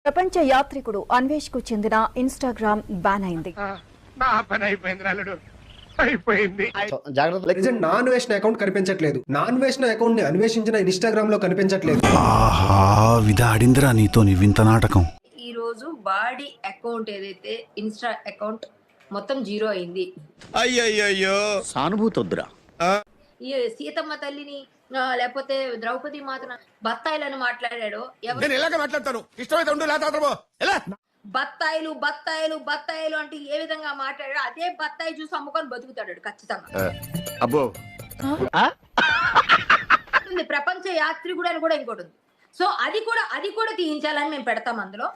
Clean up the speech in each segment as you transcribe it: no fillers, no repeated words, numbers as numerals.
ప్రపంచ యాత్రికుడు అన్వేష్ కు చెందిన ఇన్‌స్టాగ్రామ్ బ్యాన్ అయింది. నా పని అయిపోయింది రాలుడు అయిపోయింది. నా అన్వేషణ అకౌంట్ కనిపించట్లేదు. నా అన్వేషణ అకౌంట్ ని అన్వేషించిన ఇన్‌స్టాగ్రామ్ లో కనిపించట్లేదు. ఆహా విధాడిందిరా నీతో నీ వింత నాటకం. ఈ రోజు బాడీ అకౌంట్ ఏదైతే ఇన్స్టా అకౌంట్ మొత్తం జీరో అయింది. అయ్యయ్యో సానుభూతి వద్దురా. ఈ సీతమ్మ తల్లిని లేకపోతే ద్రౌపది మాతను బత్తాయిలని మాట్లాడాడు. బత్తాయిలు బత్తాయిలు బత్తాయిలు అంటే ఏ విధంగా మాట్లాడాడు, అదే బత్తాయి చూసి అమ్ముకొని బతుకుతాడు ఖచ్చితంగా. అబ్బో ప్రపంచ యాత్రికుడు అని కూడా ఇంకోటి ఉంది. సో అది కూడా తీయించాలని మేము పెడతాం అందులో.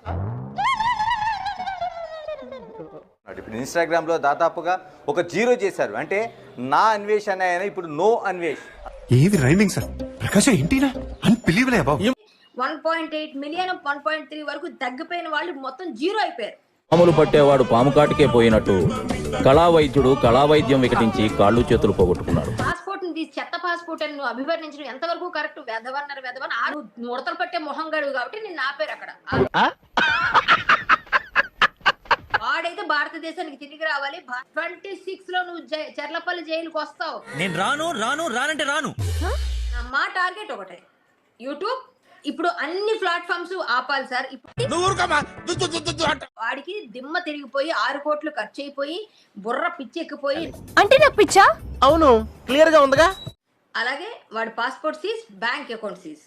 ఇప్పుడు ఇన్స్టాగ్రామ్ లో దాదాపుగా ఒక జీరో చేశారు. అంటే నా అన్వేష్ అనే ఆయన ఇప్పుడు నో అన్వేష్. ఏది రైమింగ్ సార్? ప్రకాశం ఏంటినా అన్బిలీవబుల్ అబౌ. 1.8 మిలియన్ 1.3 వరకు తగ్గిపోయిన వాళ్ళు మొత్తం జీరో అయిపోయారు. పాములు పట్టేవాడు పాము కాటికే పోయినట్టు కళా వైద్యుడు కళా వైద్యం వికటించి కాళ్ళు చేతులు పోగొట్టుకున్నాడు. పాస్పోర్ట్ ని తీసి చెత్త పాస్పోర్ట్ అని నువ్వు అభివర్ణించడం ఎంతవరకు కరెక్ట్? వెధవన్ ఆరు ముడతలు పట్టే మొహం గడువు కాబట్టి నేను ఆపారు అక్కడ. వాడైతే భారతదేశానికి తిరిగి రావాలి. 26 లో నువ్వు చెర్లపల్లి జైలుకి వస్తావు. నేను రానంటే రాను. మా టార్గెట్ ఒకటే, యూట్యూబ్ ఇప్పుడు అన్ని ప్లాట్ఫామ్స్ ఆపాలి సార్. వాడికి దిమ్మ తిరిగిపోయి 6 కోట్లు ఖర్చు అయిపోయి బుర్ర పిచ్చెక్కిపోయి, అంటే నాకు పిచ్చా? అవును, క్లియర్ గా ఉందిగా. అలాగే వాడి passport seize, bank account seize.